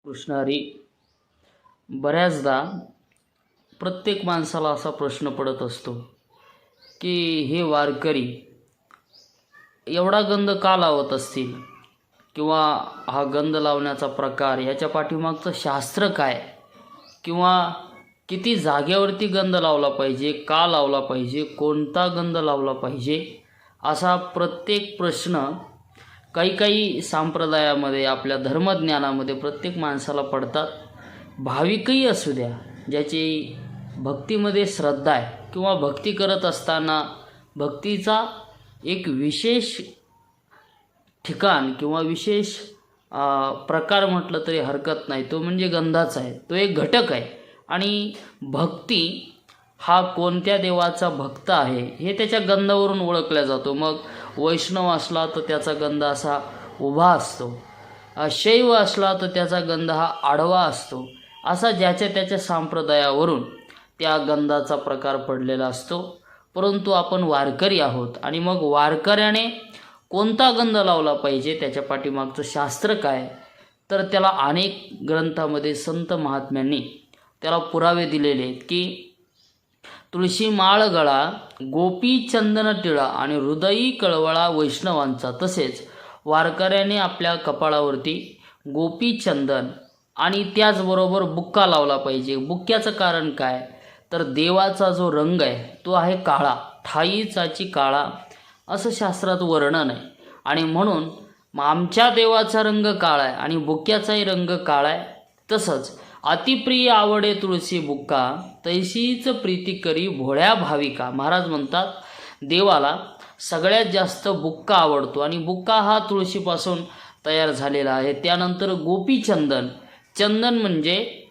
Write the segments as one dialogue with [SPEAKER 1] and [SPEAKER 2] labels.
[SPEAKER 1] कृष्णारी बऱ्याचदा प्रत्येक माणसाला असा प्रश्न पडत असतो की हे वारकरी एवढा गंध का लावत असतील, किंवा हा गंध लावण्याचा प्रकार, याच्या पाठीमागचं शास्त्र काय, किंवा किती जागेवरती गंध लावला पाहिजे, का लावला पाहिजे, कोणता गंध लावला पाहिजे, असा प्रत्येक प्रश्न काही काही संप्रदायामध्ये, आपल्या धर्मज्ञानामध्ये प्रत्येक माणसाला पडतात. भाविकही असू द्या, ज्याची भक्तीमध्ये श्रद्धा आहे किंवा भक्ती करत असताना भक्तीचा एक विशेष ठिकाण किंवा विशेष प्रकार म्हटलं तरी हरकत नाही, तो म्हणजे गंधाचा आहे. तो एक घटक आहे. आणि भक्ती हा कोणत्या देवाचा भक्त आहे हे त्याच्या गंधावरून ओळखला जातो. मग वैष्णव असला तर त्याचा गंध असा उभा असतो, शैव असला तर त्याचा गंध हा आडवा असतो. असा ज्याच्या त्याच्या संप्रदायावरून त्या गंधाचा प्रकार पडलेला असतो. परंतु आपण वारकरी आहोत, आणि मग वारकऱ्याने कोणता गंध लावला पाहिजे, त्याच्या पाठीमागचं शास्त्र काय, तर त्याला अनेक ग्रंथामध्ये संत महात्म्यांनी त्याला पुरावे दिलेले आहेत. की तुळशी माळ गळा, गोपी चंदन टिळा आणि हृदयी कळवळा वैष्णवांचा. तसेच वारकऱ्याने आपल्या कपाळावरती गोपी चंदन आणि त्याचबरोबर बुक्का लावला पाहिजे. बुक्क्याचं कारण काय, तर देवाचा जो रंग आहे तो आहे काळा, ठाईचाची काळा, असं शास्त्रात वर्णन आहे. आणि म्हणून आमच्या देवाचा रंग काळा आहे आणि बुक्क्याचाही रंग काळा आहे. तसंच अतिप्रिय आवडे तुळशी बुक्का, तैशीच प्रीती करी भोळ्या भाविका. महाराज म्हणतात देवाला सगळ्यात जास्त बुक्का आवडतो, आणि बुक्का हा तुळशीपासून तयार झालेला आहे. त्यानंतर गोपीचंदन, चंदन म्हणजे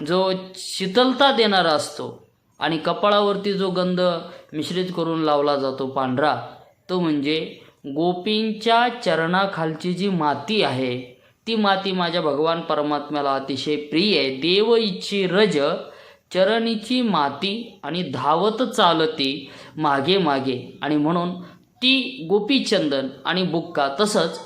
[SPEAKER 1] जो शीतलता देणारा असतो, आणि कपाळावरती जो गंध मिश्रित करून लावला जातो पांढरा, तो म्हणजे गोपींच्या चरणाखालची जी माती आहे ती माती माझ्या भगवान परमात्म्याला अतिशय प्रिय आहे. देव इच्छी रज चरणीची माती आणि धावत चालती मागे मागे. आणि म्हणून ती गोपीचंदन आणि बुक्का. तसंच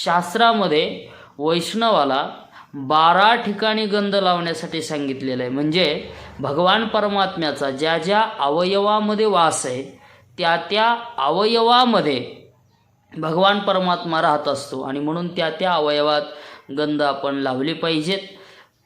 [SPEAKER 1] शास्त्रामध्ये वैष्णवाला 12 ठिकाणी गंध लावण्यासाठी सांगितलेलं आहे. म्हणजे भगवान परमात्म्याचा ज्या ज्या अवयवामध्ये वास आहे त्या त्या अवयवामध्ये भगवान परमात्मा राहत असतो, आणि म्हणून त्या त्या अवयवात गंध आपण लावले पाहिजेत.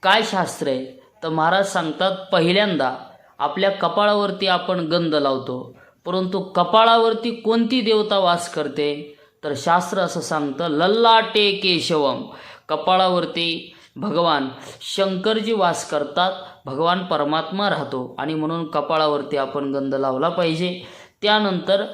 [SPEAKER 1] काय शास्त्र आहे, तर महाराज सांगतात पहिल्यांदा आपल्या कपाळावरती आपण गंध लावतो. परंतु कपाळावरती कोणती देवता वास करते, तर शास्त्र असं सांगतं लल्लाटे केशवम. कपाळावरती भगवान शंकरजी वास करतात, भगवान परमात्मा राहतो, आणि म्हणून कपाळावरती आपण गंध लावला पाहिजे. त्यानंतर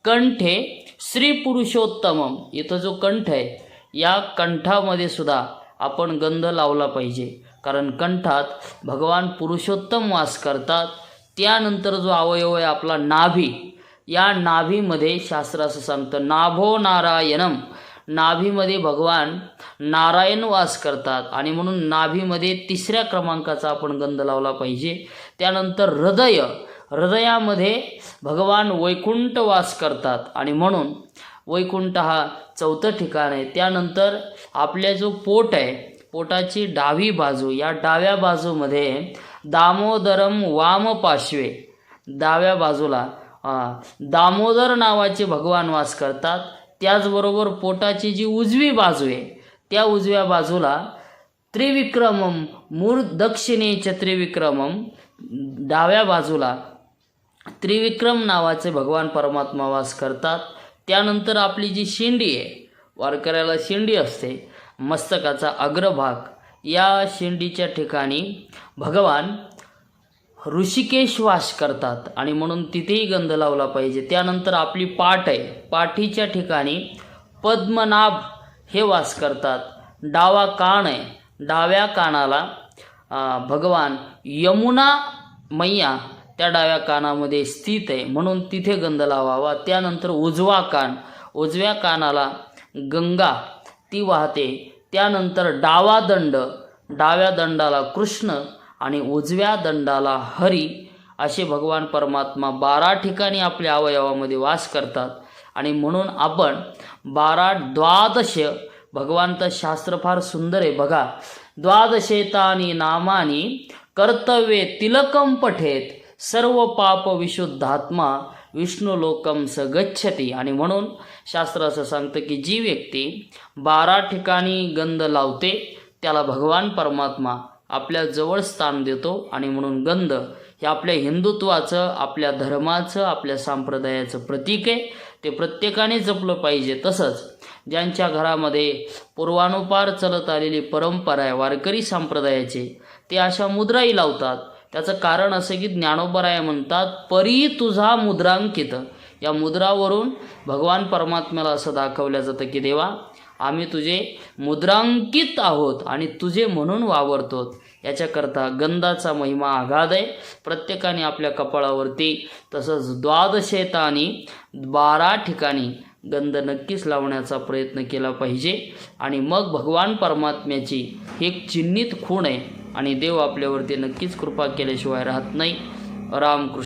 [SPEAKER 1] कंठे श्री पुरुषोत्तमम, इथं जो कंठ आहे या कंठामध्ये सुद्धा आपण गंध लावला पाहिजे, कारण कंठात भगवान पुरुषोत्तम वास करतात. त्यानंतर जो अवयव आहे आपला नाभी, या नाभीमध्ये शास्त्र असं सांगतं नाभो नारायणम, नाभीमध्ये भगवान नारायण वास करतात, आणि म्हणून नाभीमध्ये 3ऱ्या क्रमांकाचा आपण गंध लावला पाहिजे. त्यानंतर हृदय, हृदयामध्ये भगवान वैकुंठ वास करतात, आणि म्हणून वैकुंठ हा 4थं ठिकाण आहे. त्यानंतर आपल्या जो पोट आहे, पोटाची डावी बाजू, या डाव्या बाजूमध्ये दामोदरम वाम पार्श्वे, डाव्या बाजूला दामोदर नावाचे भगवान वास करतात. त्याचबरोबर पोटाची जी उजवी बाजू आहे त्या उजव्या बाजूला त्रिविक्रमम मूर दक्षिणेच त्रिविक्रमम, डाव्या बाजूला त्रिविक्रम नावाचे भगवान परमात्मा वास करतात. त्यानंतर आपली जी शेंडी आहे, वारकऱ्याला शेंडी असते, मस्तकाचा अग्रभाग, या शेंडीच्या ठिकाणी भगवान ऋषिकेश वास करतात, आणि म्हणून तिथेही गंध लावला पाहिजे. त्यानंतर आपली पाठ आहे, पाठीच्या ठिकाणी पद्मनाभ हे वास करतात. डावा कान आहे, डाव्या कानाला भगवान यमुना मैया त्या डाव्या कानामध्ये स्थित आहे, म्हणून तिथे गंध लावावा. त्यानंतर उजवा कान, उजव्या कानाला गंगा ती वाहते. त्यानंतर डावा दंड, डाव्या दंडाला कृष्ण आणि उजव्या दंडाला हरी, असे भगवान परमात्मा 12 ठिकाणी आपल्या अवयवामध्ये वास करतात. आणि म्हणून आपण 12 द्वादश भगवानचं शास्त्र फार सुंदर आहे बघा. द्वादशेतानी नामानी कर्तव्ये तिलकम पठेत सर्व पाप विशुद्धात्मा विष्णू लोकम स गच्छती. आणि म्हणून शास्त्र असं सांगतं की जी व्यक्ती 12 ठिकाणी गंध लावते त्याला भगवान परमात्मा आपल्या जवळ स्थान देतो. आणि म्हणून गंध हे आपल्या हिंदुत्वाचं, आपल्या धर्माचं, आपल्या संप्रदायाचं प्रतीक आहे. ते प्रत्येकाने जपलं पाहिजे. तसंच ज्यांच्या घरामध्ये पूर्वानुपार चलत आलेली परंपरा आहे वारकरी संप्रदायाची, ते अशा मुद्राही लावतात. त्याचं कारण असं की ज्ञानोबराय म्हणतात, परी तुझा मुद्रांकित. या मुद्रावरून भगवान परमात्म्याला असं दाखवलं जातं की देवा, आम्ही तुझे मुद्रांकित आहोत आणि तुझे म्हणून वावरतो. याच्याकरता गंधाचा महिमा आगाध आहे. प्रत्येकाने आपल्या कपाळावरती तसंच द्वादशेतानी 12 ठिकाणी गंध नक्कीच लावण्याचा प्रयत्न केला पाहिजे. आणि मग भगवान परमात्म्याची ही एक चिन्हित खूण आहे आणि देव आपल्यावरती नक्कीच कृपा केल्याशिवाय राहत नाही. रामकृष्ण.